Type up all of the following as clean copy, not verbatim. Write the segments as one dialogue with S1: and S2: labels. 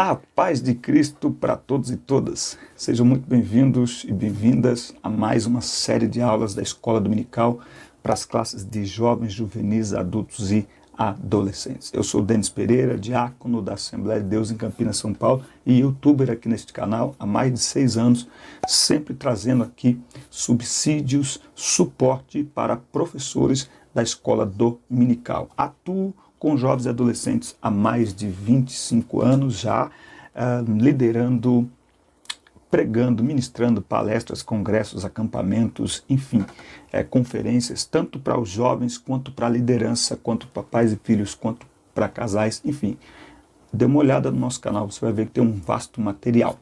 S1: A paz de Cristo para todos e todas. Sejam muito bem-vindos e bem-vindas a mais uma série de aulas da Escola Dominical para as classes de jovens, juvenis, adultos e adolescentes. Eu sou Denis Pereira, diácono da Assembleia de Deus em Campinas, São Paulo e youtuber aqui neste canal há mais de 6 anos, sempre trazendo aqui subsídios, suporte para professores da Escola Dominical. Atuo com jovens e adolescentes há mais de 25 anos já, liderando, pregando, ministrando palestras, congressos, acampamentos, enfim, conferências, tanto para os jovens, quanto para a liderança, quanto para pais e filhos, quanto para casais, enfim. Dê uma olhada no nosso canal, você vai ver que tem um vasto material.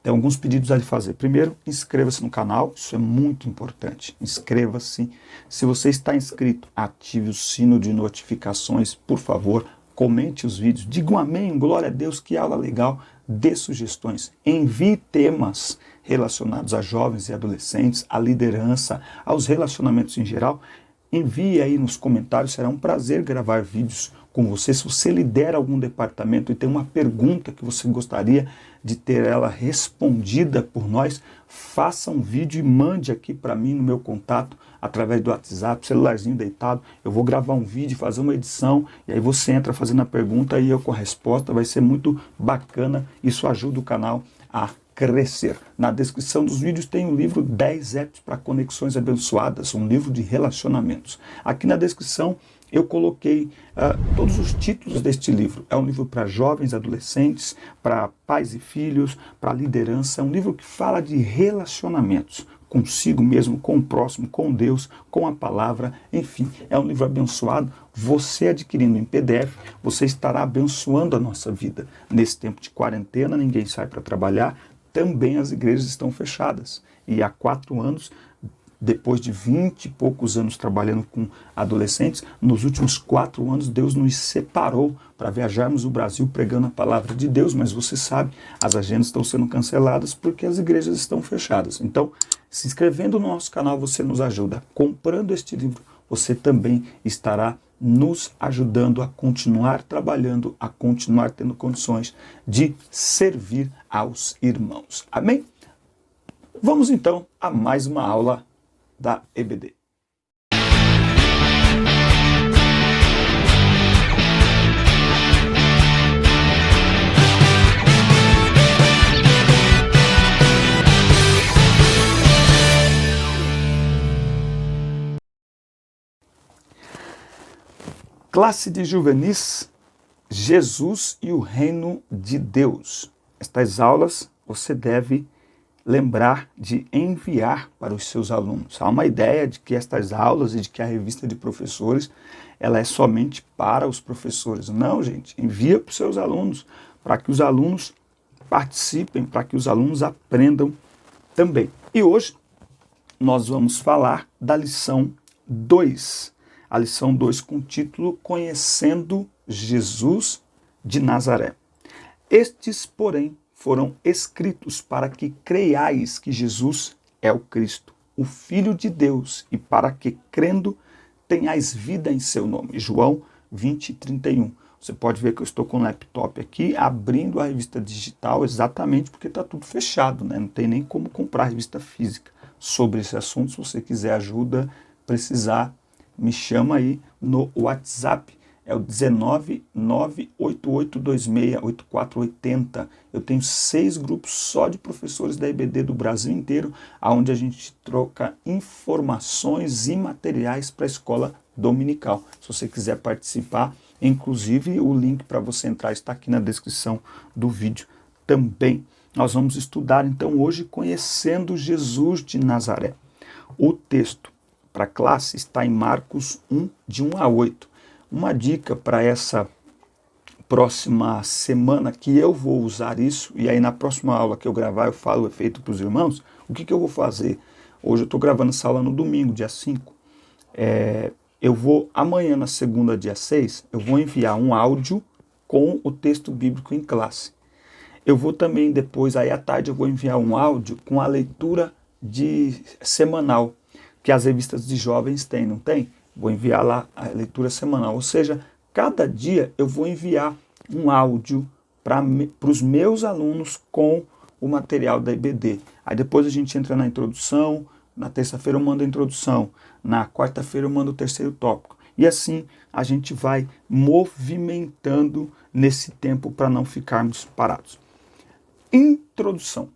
S1: Tem alguns pedidos a lhe fazer. Primeiro, inscreva-se no canal, isso é muito importante. Inscreva-se. Se você está inscrito, ative o sino de notificações, por favor. Comente os vídeos, diga um amém, glória a Deus, que aula legal. Dê sugestões, envie temas relacionados a jovens e adolescentes, à liderança, aos relacionamentos em geral. Envie aí nos comentários, será um prazer gravar vídeos com você. Se você lidera algum departamento e tem uma pergunta que você gostaria de ter ela respondida por nós, faça um vídeo e mande aqui para mim no meu contato, através do WhatsApp, celularzinho deitado. Eu vou gravar um vídeo, fazer uma edição, e aí você entra fazendo a pergunta e eu com a resposta. Vai ser muito bacana, isso ajuda o canal a crescer. Na descrição dos vídeos tem o livro 10 apps para conexões abençoadas, um livro de relacionamentos. Aqui na descrição eu coloquei todos os títulos deste livro. É um livro para jovens, adolescentes, para pais e filhos, para liderança. É um livro que fala de relacionamentos consigo mesmo, com o próximo, com Deus, com a palavra, enfim. É um livro abençoado. Você adquirindo em PDF, você estará abençoando a nossa vida. Nesse tempo de quarentena, ninguém sai para trabalhar, também as igrejas estão fechadas. E há 4 anos, depois de 20 e poucos anos trabalhando com adolescentes, nos últimos 4 anos Deus nos separou para viajarmos o Brasil pregando a palavra de Deus, mas você sabe, as agendas estão sendo canceladas porque as igrejas estão fechadas. Então, se inscrevendo no nosso canal você nos ajuda. Comprando este livro, você também estará nos ajudando a continuar trabalhando, a continuar tendo condições de servir aos irmãos. Amém? Vamos então a mais uma aula da EBD. Classe de juvenis, Jesus e o reino de Deus. Estas aulas você deve lembrar de enviar para os seus alunos. Há uma ideia de que estas aulas e de que a revista de professores ela é somente para os professores. Não, gente, envia para os seus alunos, para que os alunos participem, para que os alunos aprendam também. E hoje nós vamos falar da lição 2. A lição 2 com o título Conhecendo Jesus de Nazaré. Estes, porém, foram escritos para que creiais que Jesus é o Cristo, o Filho de Deus, e para que, crendo, tenhais vida em seu nome. João 20:31. Você pode ver que eu estou com o laptop aqui, abrindo a revista digital, exatamente porque está tudo fechado, né? Não tem nem como comprar revista física. Sobre esse assunto, se você quiser ajuda, precisar, me chama aí no WhatsApp. É o 19988268480. Eu tenho 6 grupos só de professores da EBD do Brasil inteiro, onde a gente troca informações e materiais para a escola dominical. Se você quiser participar, inclusive o link para você entrar está aqui na descrição do vídeo também. Nós vamos estudar então hoje Conhecendo Jesus de Nazaré. O texto para a classe está em Marcos 1, de 1 a 8. Uma dica para essa próxima semana que eu vou usar isso, e aí na próxima aula que eu gravar eu falo o efeito para os irmãos, o que eu vou fazer? Hoje eu estou gravando essa aula no domingo, dia 5. Eu vou, amanhã na segunda, dia 6, eu vou enviar um áudio com o texto bíblico em classe. Eu vou também depois, aí à tarde, eu vou enviar um áudio com a leitura semanal, que as revistas de jovens têm, não tem? Vou enviar lá a leitura semanal, ou seja, cada dia eu vou enviar um áudio para os meus alunos com o material da IBD. Aí depois a gente entra na introdução, na terça-feira eu mando a introdução, na quarta-feira eu mando o terceiro tópico. E assim a gente vai movimentando nesse tempo para não ficarmos parados. Introdução.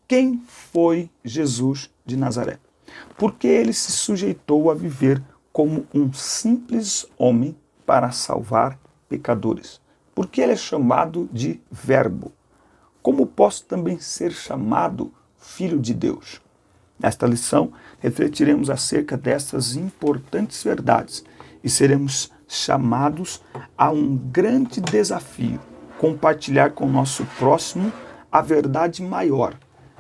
S1: Quem foi Jesus de Nazaré? Porque ele se sujeitou a viver como um simples homem para salvar pecadores. Porque ele é chamado de Verbo. Como posso também ser chamado Filho de Deus? Nesta lição, refletiremos acerca dessas importantes verdades e seremos chamados a um grande desafio: compartilhar com o nosso próximo a verdade maior.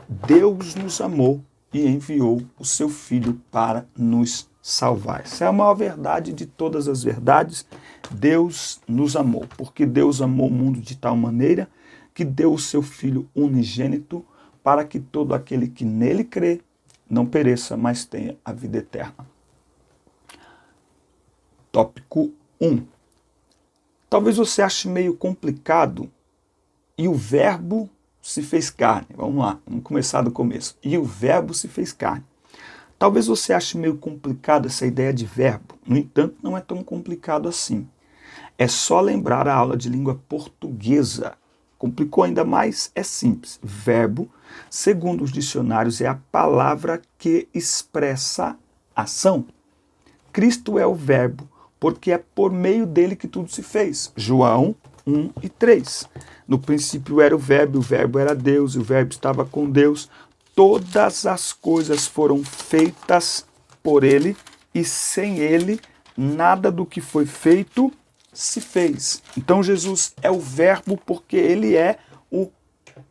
S1: Deus nos amou e enviou o seu Filho para nos salvar. Essa é a maior verdade de todas as verdades. Deus nos amou, porque Deus amou o mundo de tal maneira que deu o seu Filho unigênito para que todo aquele que nele crê não pereça, mas tenha a vida eterna. Tópico 1. Talvez você ache meio complicado e o verbo se fez carne. Vamos lá, vamos começar do começo. E o verbo se fez carne. Talvez você ache meio complicado essa ideia de verbo. No entanto, não é tão complicado assim. É só lembrar a aula de língua portuguesa. Complicou ainda mais, é simples. Verbo, segundo os dicionários, é a palavra que expressa ação. Cristo é o verbo, porque é por meio dele que tudo se fez. João 1 e 3. No princípio era o verbo era Deus, e o verbo estava com Deus. Todas as coisas foram feitas por ele, e sem ele, nada do que foi feito se fez. Então Jesus é o verbo porque ele é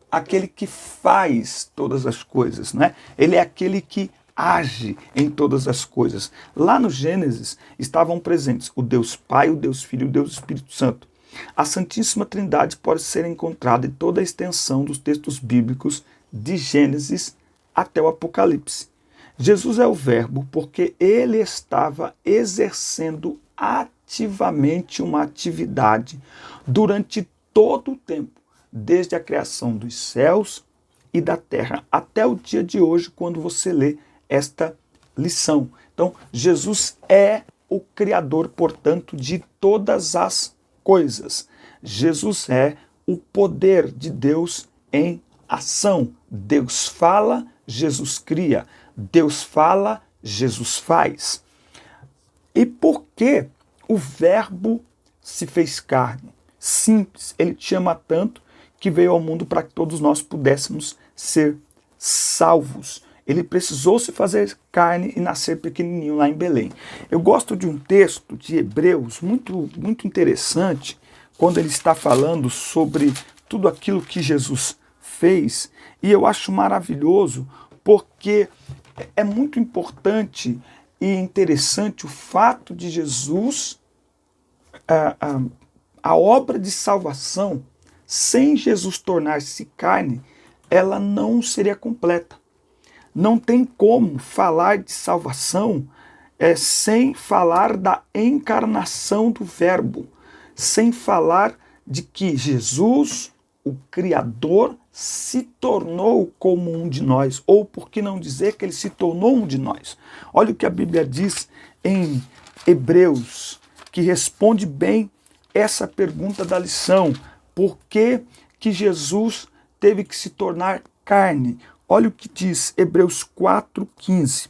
S1: aquele que faz todas as coisas, né? Ele é aquele que age em todas as coisas. Lá no Gênesis estavam presentes o Deus Pai, o Deus Filho e o Deus Espírito Santo. A Santíssima Trindade pode ser encontrada em toda a extensão dos textos bíblicos de Gênesis até o Apocalipse. Jesus é o verbo porque ele estava exercendo ativamente uma atividade durante todo o tempo, desde a criação dos céus e da terra, até o dia de hoje, quando você lê esta lição. Então, Jesus é o Criador, portanto, de todas as coisas. Jesus é o poder de Deus em ação. Deus fala, Jesus cria. Deus fala, Jesus faz. E por que o verbo se fez carne? Simples, ele te ama tanto que veio ao mundo para que todos nós pudéssemos ser salvos. Ele precisou se fazer carne e nascer pequenininho lá em Belém. Eu gosto de um texto de Hebreus muito interessante, quando ele está falando sobre tudo aquilo que Jesus fez, e eu acho maravilhoso porque é muito importante e interessante o fato de Jesus, a obra de salvação, sem Jesus tornar-se carne, ela não seria completa. Não tem como falar de salvação sem falar da encarnação do Verbo, sem falar de que Jesus, o Criador, se tornou como um de nós, ou por que não dizer que ele se tornou um de nós? Olha o que a Bíblia diz em Hebreus, que responde bem essa pergunta da lição. Por que que Jesus teve que se tornar carne? Olha o que diz Hebreus 4,15.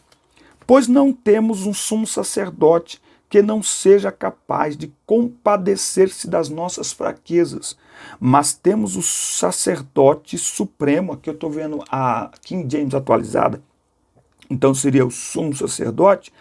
S1: Pois não temos um sumo sacerdote que não seja capaz de compadecer-se das nossas fraquezas, mas temos o sacerdote supremo, aqui eu estou vendo a King James atualizada, então seria o sumo sacerdote,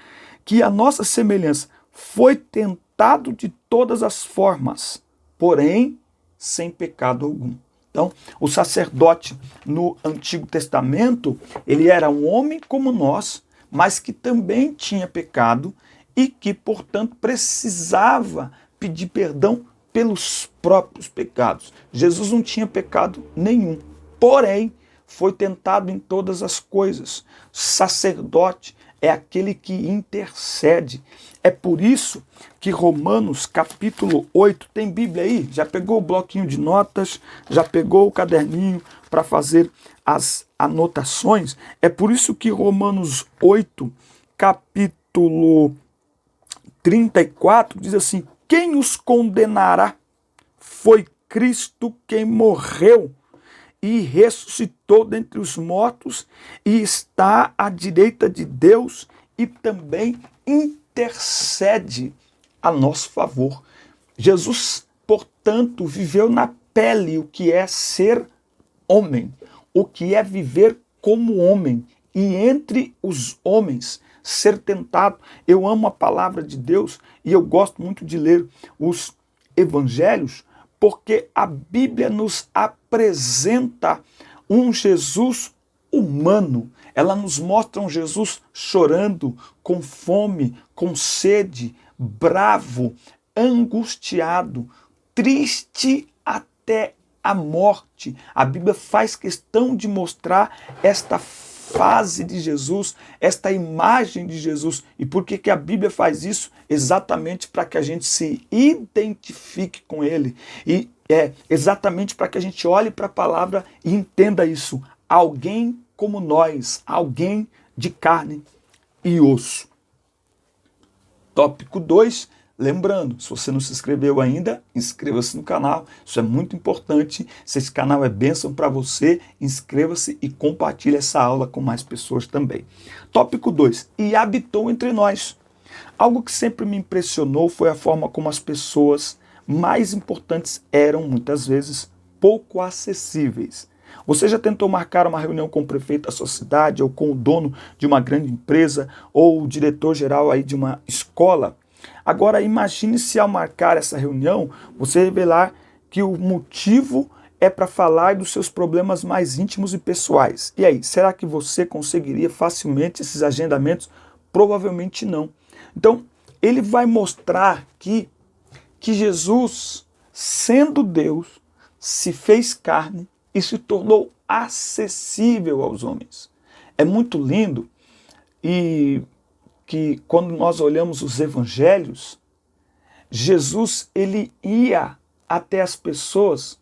S1: que a nossa semelhança foi tentado de todas as formas, porém sem pecado algum. Então, o sacerdote no Antigo Testamento, ele era um homem como nós, mas que também tinha pecado e que, portanto, precisava pedir perdão pelos próprios pecados. Jesus não tinha pecado nenhum, porém, foi tentado em todas as coisas. Sacerdote é aquele que intercede. É por isso que Romanos capítulo 8, tem Bíblia aí? Já pegou o bloquinho de notas? Já pegou o caderninho para fazer as anotações? É por isso que Romanos 8, capítulo 34, diz assim: quem os condenará? Foi Cristo quem morreu e ressuscitou dentre os mortos e está à direita de Deus e também intercede a nosso favor. Jesus, portanto, viveu na pele o que é ser homem, o que é viver como homem e entre os homens ser tentado. Eu amo a palavra de Deus e eu gosto muito de ler os evangelhos, porque a Bíblia nos apresenta um Jesus humano. Ela nos mostra um Jesus chorando, com fome, com sede, bravo, angustiado, triste até a morte. A Bíblia faz questão de mostrar esta fase de Jesus, esta imagem de Jesus. E por que a Bíblia faz isso? Exatamente para que a gente se identifique com ele. E é exatamente para que a gente olhe para a palavra e entenda isso. Alguém como nós, alguém de carne e osso. Tópico 2, lembrando, se você não se inscreveu ainda, inscreva-se no canal, isso é muito importante. Se esse canal é bênção para você, inscreva-se e compartilhe essa aula com mais pessoas também. Tópico 2, e habitou entre nós. Algo que sempre me impressionou foi a forma como as pessoas mais importantes eram, muitas vezes, pouco acessíveis. Você já tentou marcar uma reunião com o prefeito da sua cidade, ou com o dono de uma grande empresa, ou o diretor-geral aí de uma escola? Agora imagine se ao marcar essa reunião, você revelar que o motivo é para falar dos seus problemas mais íntimos e pessoais. E aí, será que você conseguiria facilmente esses agendamentos? Provavelmente não. Então, ele vai mostrar que Jesus, sendo Deus, se fez carne e se tornou acessível aos homens. É muito lindo e que quando nós olhamos os evangelhos, Jesus ele ia até as pessoas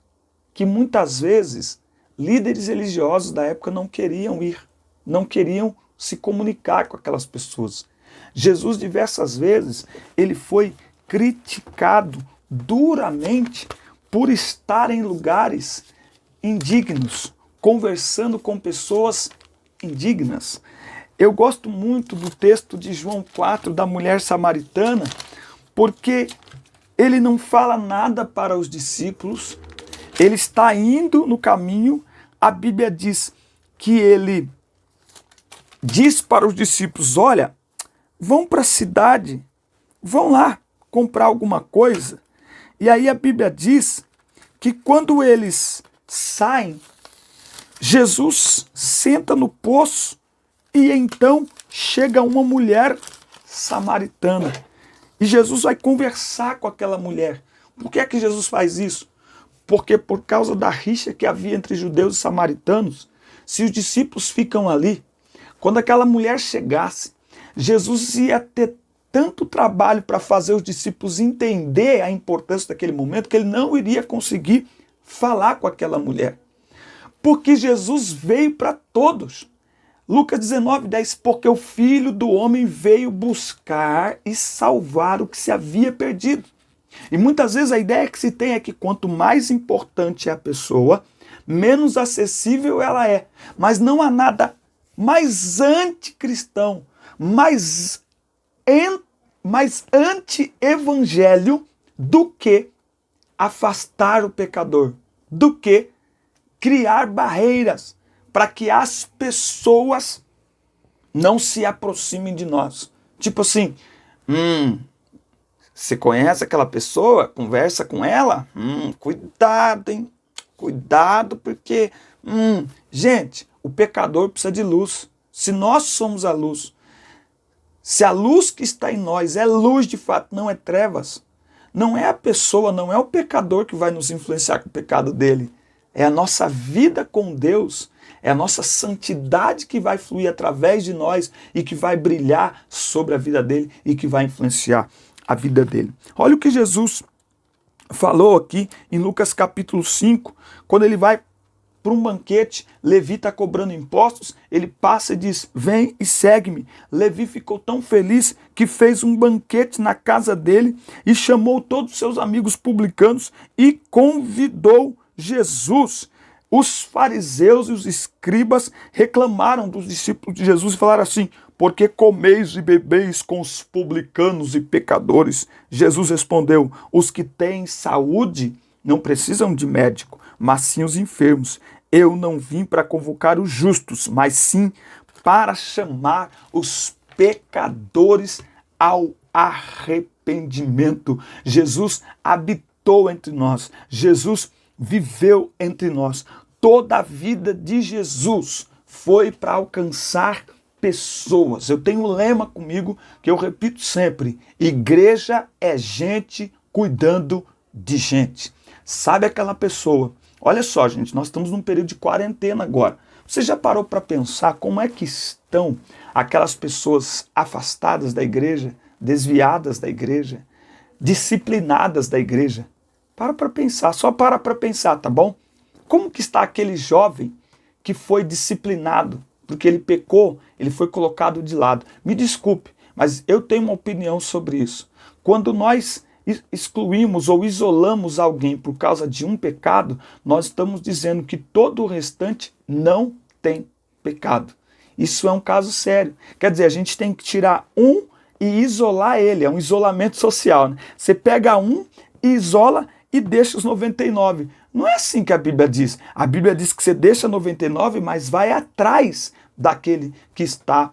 S1: que muitas vezes líderes religiosos da época não queriam ir, não queriam se comunicar com aquelas pessoas. Jesus diversas vezes ele foi criticado duramente por estar em lugares indignos, conversando com pessoas indignas. Eu gosto muito do texto de João 4, da mulher samaritana, porque ele não fala nada para os discípulos, ele está indo no caminho, a Bíblia diz que ele diz para os discípulos: olha, vão para a cidade, vão lá comprar alguma coisa. E aí a Bíblia diz que quando eles saem, Jesus senta no poço e então chega uma mulher samaritana. E Jesus vai conversar com aquela mulher. Por que é que Jesus faz isso? Porque por causa da rixa que havia entre judeus e samaritanos, se os discípulos ficam ali, quando aquela mulher chegasse, Jesus ia ter tanto trabalho para fazer os discípulos entender a importância daquele momento que ele não iria conseguir falar com aquela mulher. Porque Jesus veio para todos. Lucas 19:10, porque o Filho do Homem veio buscar e salvar o que se havia perdido. E muitas vezes a ideia que se tem é que quanto mais importante é a pessoa, menos acessível ela é. Mas não há nada mais anticristão, mais anti-evangelho do que afastar o pecador, do que criar barreiras para que as pessoas não se aproximem de nós. Tipo assim, você conhece aquela pessoa? Conversa com ela? Cuidado, hein? Cuidado, porque... Gente, o pecador precisa de luz. Se nós somos a luz, se a luz que está em nós é luz de fato, não é trevas, não é a pessoa, não é o pecador que vai nos influenciar com o pecado dele. é a nossa vida com Deus, é a nossa santidade que vai fluir através de nós e que vai brilhar sobre a vida dele e que vai influenciar a vida dele. Olha o que Jesus falou aqui em Lucas capítulo 5, quando ele vai para um banquete, Levi está cobrando impostos, ele passa e diz, vem e segue-me. Levi ficou tão feliz que fez um banquete na casa dele e chamou todos os seus amigos publicanos e convidou Jesus. Os fariseus e os escribas reclamaram dos discípulos de Jesus e falaram assim, porque comeis e bebeis com os publicanos e pecadores? Jesus respondeu, os que têm saúde não precisam de médico, mas sim os enfermos. Eu não vim para convocar os justos, mas sim para chamar os pecadores ao arrependimento. Jesus habitou entre nós, Jesus viveu entre nós. Toda a vida de Jesus foi para alcançar pessoas. Eu tenho um lema comigo que eu repito sempre, igreja é gente cuidando de gente. Sabe aquela pessoa? Olha só, gente, nós estamos num período de quarentena agora. Você já parou para pensar como é que estão aquelas pessoas afastadas da igreja, desviadas da igreja, disciplinadas da igreja? Para pensar, só para pensar, tá bom? Como que está aquele jovem que foi disciplinado? Porque ele pecou, ele foi colocado de lado. Me desculpe, mas eu tenho uma opinião sobre isso. Quando nós excluímos ou isolamos alguém por causa de um pecado, nós estamos dizendo que todo o restante não tem pecado. Isso é um caso sério. Quer dizer, a gente tem que tirar um e isolar ele, é um isolamento social, né? Você pega um e isola e deixa os 99. Não é assim que a Bíblia diz. A Bíblia diz que você deixa 99, mas vai atrás daquele que está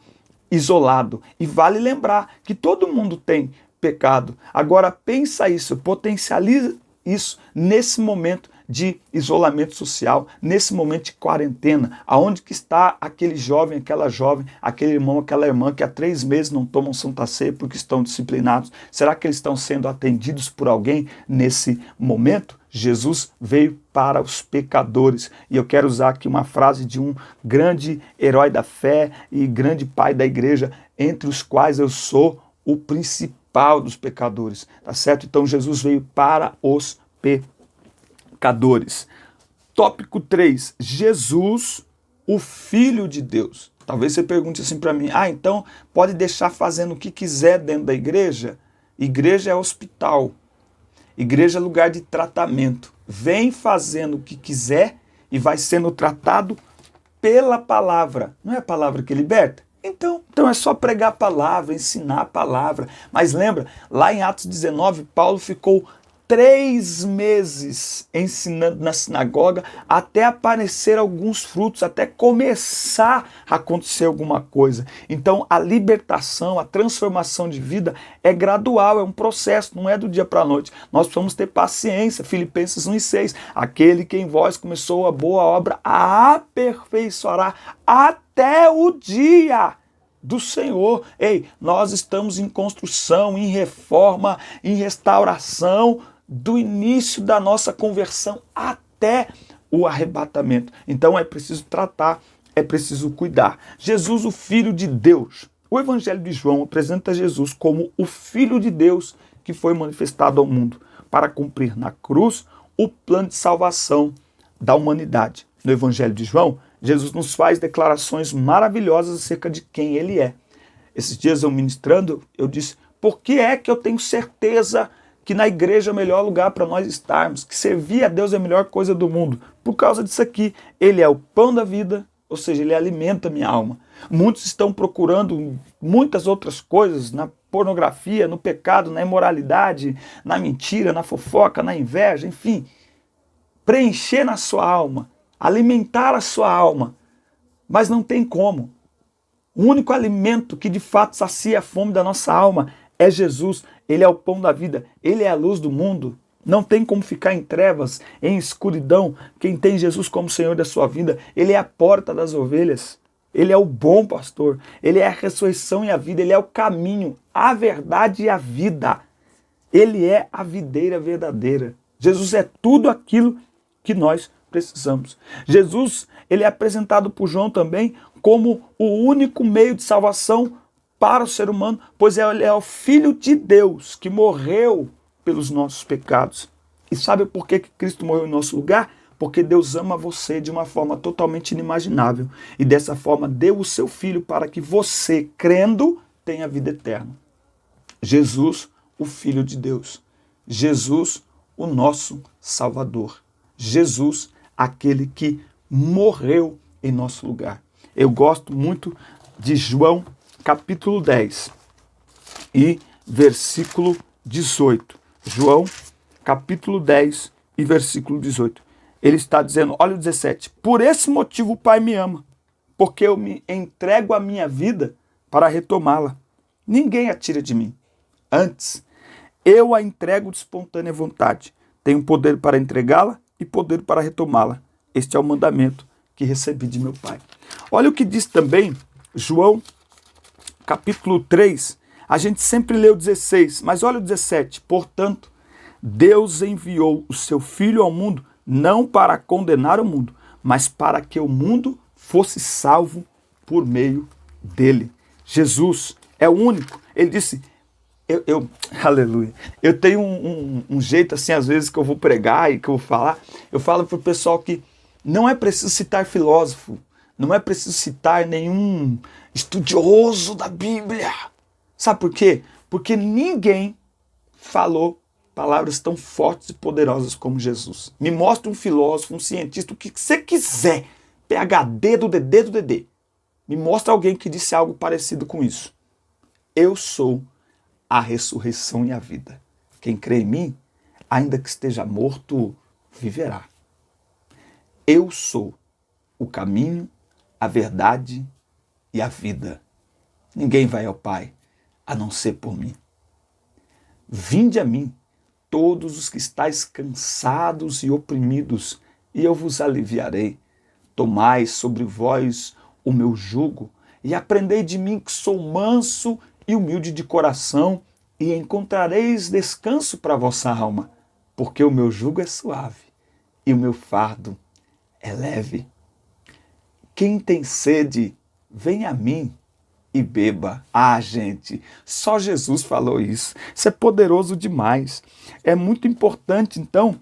S1: isolado. E vale lembrar que todo mundo tem pecado. Agora pensa isso, potencializa isso nesse momento de isolamento social, nesse momento de quarentena, aonde que está aquele jovem, aquela jovem, aquele irmão, aquela irmã que há 3 meses não tomam Santa Ceia porque estão disciplinados? Será que eles estão sendo atendidos por alguém nesse momento? Jesus veio para os pecadores. E eu quero usar aqui uma frase de um grande herói da fé e grande pai da igreja, entre os quais eu sou o principal dos pecadores, tá certo? Então Jesus veio para os pecadores. Tópico 3, Jesus, o Filho de Deus. Talvez você pergunte assim para mim, então pode deixar fazendo o que quiser dentro da igreja? Igreja é hospital, igreja é lugar de tratamento. Vem fazendo o que quiser e vai sendo tratado pela palavra. Não é a palavra que liberta? Então é só pregar a palavra, ensinar a palavra. Mas lembra, lá em Atos 19, Paulo ficou 3 meses ensinando na sinagoga até aparecer alguns frutos, até começar a acontecer alguma coisa. Então a libertação, a transformação de vida é gradual, é um processo, não é do dia para a noite. Nós precisamos ter paciência. Filipenses 1:6, aquele que em vós começou a boa obra aperfeiçoará até o dia do Senhor. Ei, nós estamos em construção, em reforma, em restauração do início da nossa conversão até o arrebatamento. Então é preciso tratar, é preciso cuidar. Jesus, o Filho de Deus. O Evangelho de João apresenta Jesus como o Filho de Deus que foi manifestado ao mundo para cumprir na cruz o plano de salvação da humanidade. No Evangelho de João, Jesus nos faz declarações maravilhosas acerca de quem ele é. Esses dias eu ministrando, eu disse, por que é que eu tenho certeza que na igreja é o melhor lugar para nós estarmos, que servir a Deus é a melhor coisa do mundo? Por causa disso aqui, ele é o pão da vida, ou seja, ele alimenta a minha alma. Muitos estão procurando muitas outras coisas, na pornografia, no pecado, na imoralidade, na mentira, na fofoca, na inveja, enfim, preencher na sua alma, alimentar a sua alma, mas não tem como. O único alimento que de fato sacia a fome da nossa alma é Jesus. Ele é o pão da vida, ele é a luz do mundo. Não tem como ficar em trevas, em escuridão. Quem tem Jesus como Senhor da sua vida, ele é a porta das ovelhas. Ele é o bom pastor, ele é a ressurreição e a vida, ele é o caminho, a verdade e a vida. Ele é a videira verdadeira. Jesus é tudo aquilo que nós precisamos. Jesus, ele é apresentado por João também como o único meio de salvação para o ser humano, pois ele é o Filho de Deus que morreu pelos nossos pecados. E sabe por que Cristo morreu em nosso lugar? Porque Deus ama você de uma forma totalmente inimaginável. E dessa forma deu o seu Filho para que você, crendo, tenha vida eterna. Jesus, o Filho de Deus. Jesus, o nosso Salvador. Jesus, aquele que morreu em nosso lugar. Eu gosto muito de João, capítulo 10 e versículo 18. João, capítulo 10 e versículo 18. Ele está dizendo, olha o 17. Por esse motivo o Pai me ama, porque eu me entrego a minha vida para retomá-la. Ninguém a tira de mim. Antes, eu a entrego de espontânea vontade. Tenho poder para entregá-la e poder para retomá-la. Este é o mandamento que recebi de meu Pai. Olha o que diz também João, capítulo 3. A gente sempre lê o 16, mas olha o 17. Portanto, Deus enviou o seu Filho ao mundo, não para condenar o mundo, mas para que o mundo fosse salvo por meio dele. Jesus é o único. Ele disse, aleluia, eu tenho um jeito assim, às vezes, que eu vou pregar e que eu vou falar, eu falo para o pessoal que não é preciso citar filósofo, não é preciso citar nenhum estudioso da Bíblia. Sabe por quê? Porque ninguém falou palavras tão fortes e poderosas como Jesus. Me mostra um filósofo, um cientista, o que você quiser, PhD do DD. Me mostra alguém que disse algo parecido com isso. Eu sou a ressurreição e a vida. Quem crê em mim, ainda que esteja morto, viverá. Eu sou o caminho, a verdade e a vida. Ninguém vai ao Pai a não ser por mim. Vinde a mim, todos os que estáis cansados e oprimidos, e eu vos aliviarei. Tomai sobre vós o meu jugo e aprendei de mim, que sou manso e humilde de coração, e encontrareis descanso para a vossa alma, porque o meu jugo é suave e o meu fardo é leve. Quem tem sede, vem a mim e beba. Ah, gente, só Jesus falou isso. Isso é poderoso demais. É muito importante, então,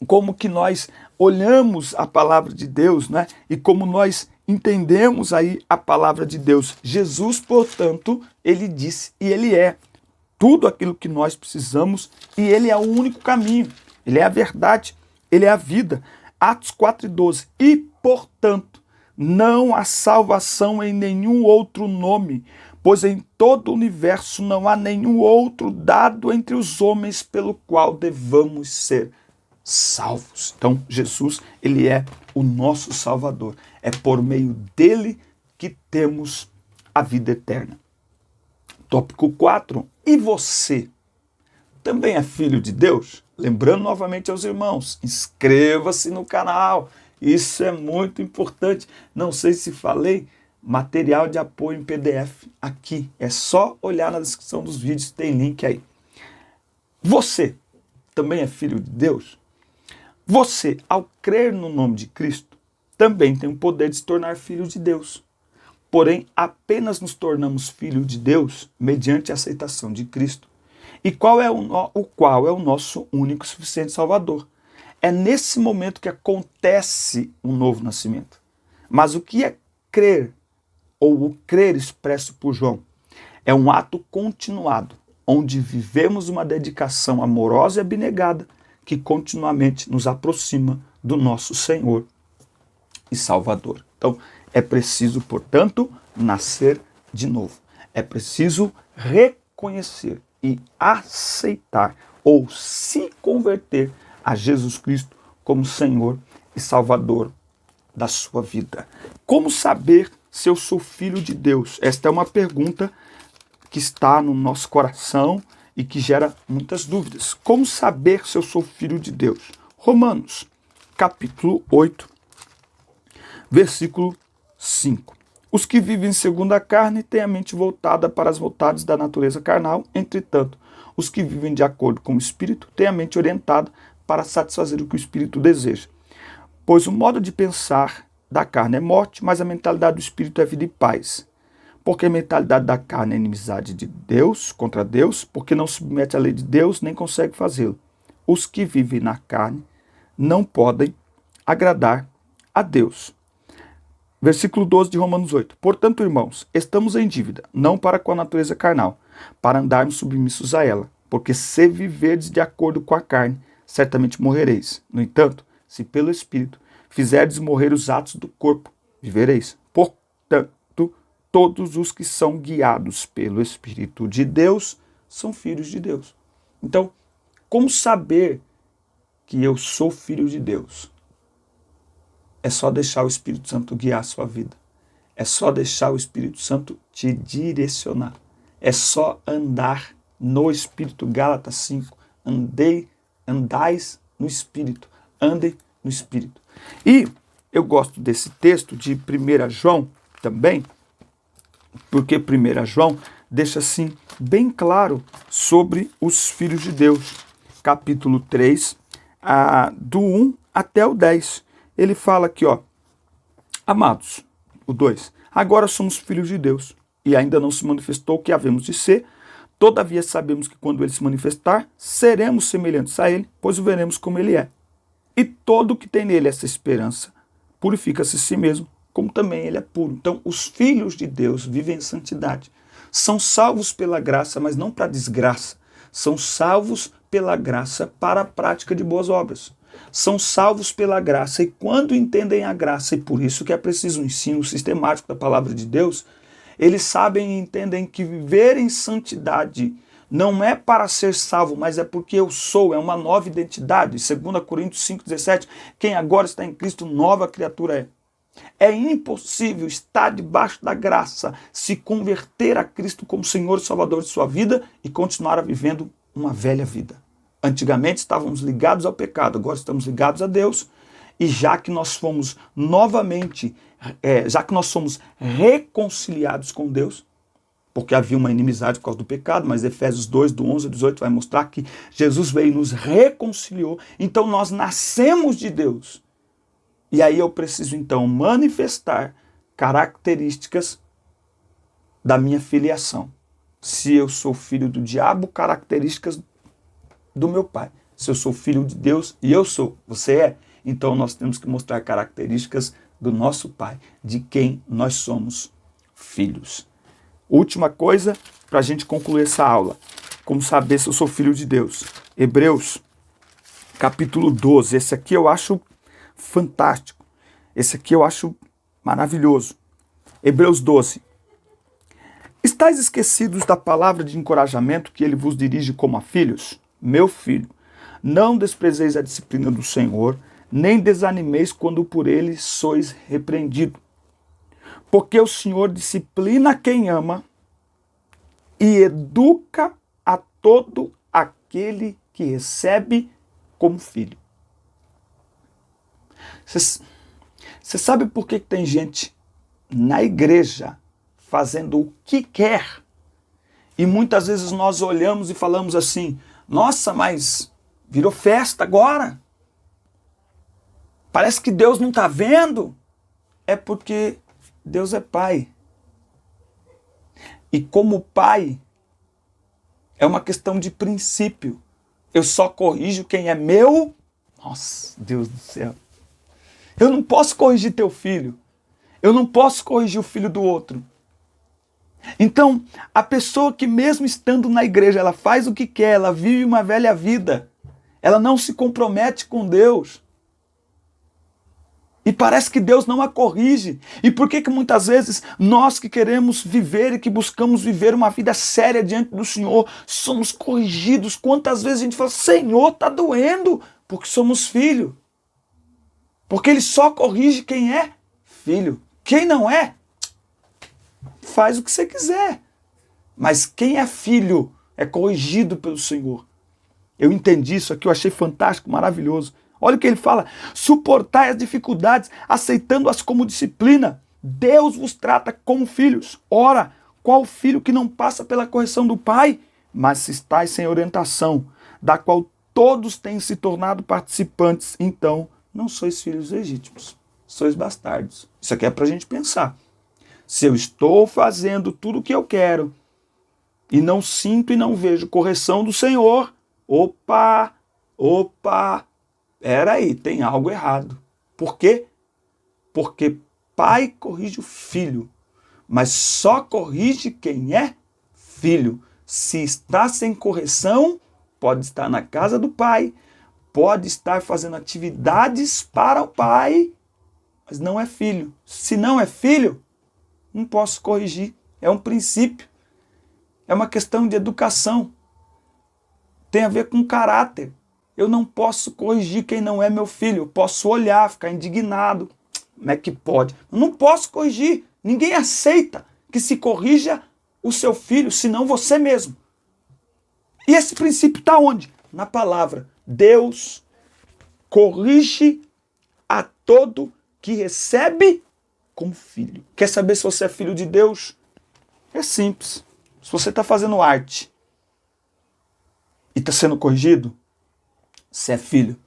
S1: como que nós olhamos a palavra de Deus, né? E como nós entendemos aí a palavra de Deus. Jesus, portanto, ele disse e ele é tudo aquilo que nós precisamos e ele é o único caminho. Ele é a verdade, ele é a vida. Atos 4:12. E, portanto, não há salvação em nenhum outro nome, pois em todo o universo não há nenhum outro dado entre os homens pelo qual devamos ser salvos. Então, Jesus, ele é o nosso Salvador. É por meio dele que temos a vida eterna. Tópico 4. E você? Também é filho de Deus? Lembrando novamente aos irmãos, inscreva-se no canal. Isso é muito importante. Não sei se falei, material de apoio em PDF aqui. É só olhar na descrição dos vídeos, tem link aí. Você também é filho de Deus? Você, ao crer no nome de Cristo, também tem o poder de se tornar filho de Deus. Porém, apenas nos tornamos filhos de Deus mediante a aceitação de Cristo. E qual é o nosso único e suficiente Salvador? É nesse momento que acontece um novo nascimento. Mas o que é crer, ou o crer expresso por João? É um ato continuado, onde vivemos uma dedicação amorosa e abnegada que continuamente nos aproxima do nosso Senhor e Salvador. Então, é preciso, portanto, nascer de novo. É preciso reconhecer e aceitar ou se converter a Jesus Cristo como Senhor e Salvador da sua vida. Como saber se eu sou filho de Deus? Esta é uma pergunta que está no nosso coração e que gera muitas dúvidas. Como saber se eu sou filho de Deus? Romanos, capítulo 8, versículo 5. Os que vivem segundo a carne têm a mente voltada para as vontades da natureza carnal, entretanto, os que vivem de acordo com o Espírito têm a mente orientada para satisfazer o que o Espírito deseja. Pois o modo de pensar da carne é morte, mas a mentalidade do espírito é vida e paz. Porque a mentalidade da carne é inimizade de Deus, contra Deus, porque não submete à lei de Deus, nem consegue fazê-lo. Os que vivem na carne não podem agradar a Deus. Versículo 12 de Romanos 8. Portanto, irmãos, estamos em dívida, não para com a natureza carnal, para andarmos submissos a ela. Porque se viverdes de acordo com a carne, certamente morrereis. No entanto, se pelo Espírito fizerdes morrer os atos do corpo, vivereis. Portanto, todos os que são guiados pelo Espírito de Deus são filhos de Deus. Então, como saber que eu sou filho de Deus? É só deixar o Espírito Santo guiar a sua vida. É só deixar o Espírito Santo te direcionar. É só andar no Espírito. Gálatas 5. Andais no Espírito. Andem no Espírito. E eu gosto desse texto de 1 João também, porque 1 João deixa assim bem claro sobre os filhos de Deus. Capítulo 3, do 1 até o 10. Ele fala aqui, amados, o 2, agora somos filhos de Deus, e ainda não se manifestou o que havemos de ser, todavia sabemos que quando ele se manifestar, seremos semelhantes a ele, pois o veremos como ele é. E todo que tem nele essa esperança, purifica-se a si mesmo, como também ele é puro. Então, os filhos de Deus vivem em santidade. São salvos pela graça, mas não para desgraça. São salvos pela graça para a prática de boas obras. São salvos pela graça e quando entendem a graça, e por isso que é preciso um ensino sistemático da palavra de Deus, eles sabem e entendem que viver em santidade não é para ser salvo, mas é porque eu sou, é uma nova identidade. 2 Coríntios 5,17, quem agora está em Cristo, nova criatura é. É impossível estar debaixo da graça, se converter a Cristo como Senhor e Salvador de sua vida e continuar vivendo uma velha vida. Antigamente estávamos ligados ao pecado, agora estamos ligados a Deus. E já que nós fomos novamente, já que nós somos reconciliados com Deus, porque havia uma inimizade por causa do pecado, mas Efésios 2, do 11 ao 18 vai mostrar que Jesus veio e nos reconciliou. Então nós nascemos de Deus. E aí eu preciso então manifestar características da minha filiação. Se eu sou filho do diabo, características do meu pai. Se eu sou filho de Deus, e eu sou, você é, então nós temos que mostrar características do nosso pai, de quem nós somos filhos. Última coisa, para a gente concluir essa aula. Como saber se eu sou filho de Deus? Hebreus, capítulo 12. Esse aqui eu acho fantástico. Esse aqui eu acho maravilhoso. Hebreus 12. Estais esquecidos da palavra de encorajamento que ele vos dirige como a filhos? Meu filho, não desprezeis a disciplina do Senhor, nem desanimeis quando por ele sois repreendido. Porque o Senhor disciplina quem ama e educa a todo aquele que recebe como filho. Você sabe por que tem gente na igreja fazendo o que quer? E muitas vezes nós olhamos e falamos assim, nossa, mas virou festa agora? Parece que Deus não está vendo. É porque Deus é pai. E como pai, é uma questão de princípio. Eu só corrijo quem é meu. Nossa, Deus do céu. Eu não posso corrigir teu filho. Eu não posso corrigir o filho do outro. Então, a pessoa que mesmo estando na igreja, ela faz o que quer, ela vive uma velha vida. Ela não se compromete com Deus. E parece que Deus não a corrige. E por que muitas vezes nós que queremos viver e que buscamos viver uma vida séria diante do Senhor, somos corrigidos? Quantas vezes a gente fala, Senhor, está doendo, porque somos filho. Porque Ele só corrige quem é filho. Quem não é, faz o que você quiser. Mas quem é filho é corrigido pelo Senhor. Eu entendi isso aqui, eu achei fantástico, maravilhoso. Olha o que ele fala, suportai as dificuldades, aceitando-as como disciplina. Deus vos trata como filhos. Ora, qual filho que não passa pela correção do pai? Mas se estáis sem orientação, da qual todos têm se tornado participantes, então não sois filhos legítimos, sois bastardos. Isso aqui é para a gente pensar. Se eu estou fazendo tudo o que eu quero e não sinto e não vejo correção do Senhor, opa, peraí, tem algo errado. Por quê? Porque pai corrige o filho, mas só corrige quem é filho. Se está sem correção, pode estar na casa do pai, pode estar fazendo atividades para o pai, mas não é filho. Se não é filho, não posso corrigir. É um princípio. É uma questão de educação. Tem a ver com caráter. Eu não posso corrigir quem não é meu filho. Eu posso olhar, ficar indignado. Como é que pode? Eu não posso corrigir. Ninguém aceita que se corrija o seu filho, senão você mesmo. E esse princípio está onde? Na palavra. Deus corrige a todo que recebe como filho. Quer saber se você é filho de Deus? É simples. Se você está fazendo arte e está sendo corrigido, você é filho.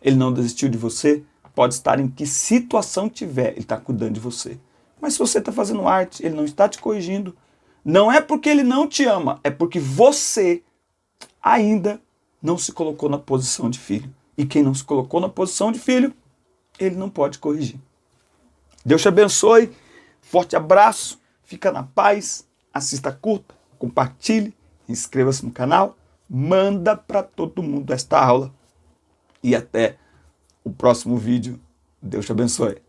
S1: Ele não desistiu de você, pode estar em que situação tiver, ele está cuidando de você. Mas se você está fazendo arte, ele não está te corrigindo, não é porque ele não te ama, é porque você ainda não se colocou na posição de filho. E quem não se colocou na posição de filho, ele não pode corrigir. Deus te abençoe, forte abraço, fica na paz, assista curta, compartilhe, inscreva-se no canal, manda para todo mundo esta aula e até o próximo vídeo. Deus te abençoe.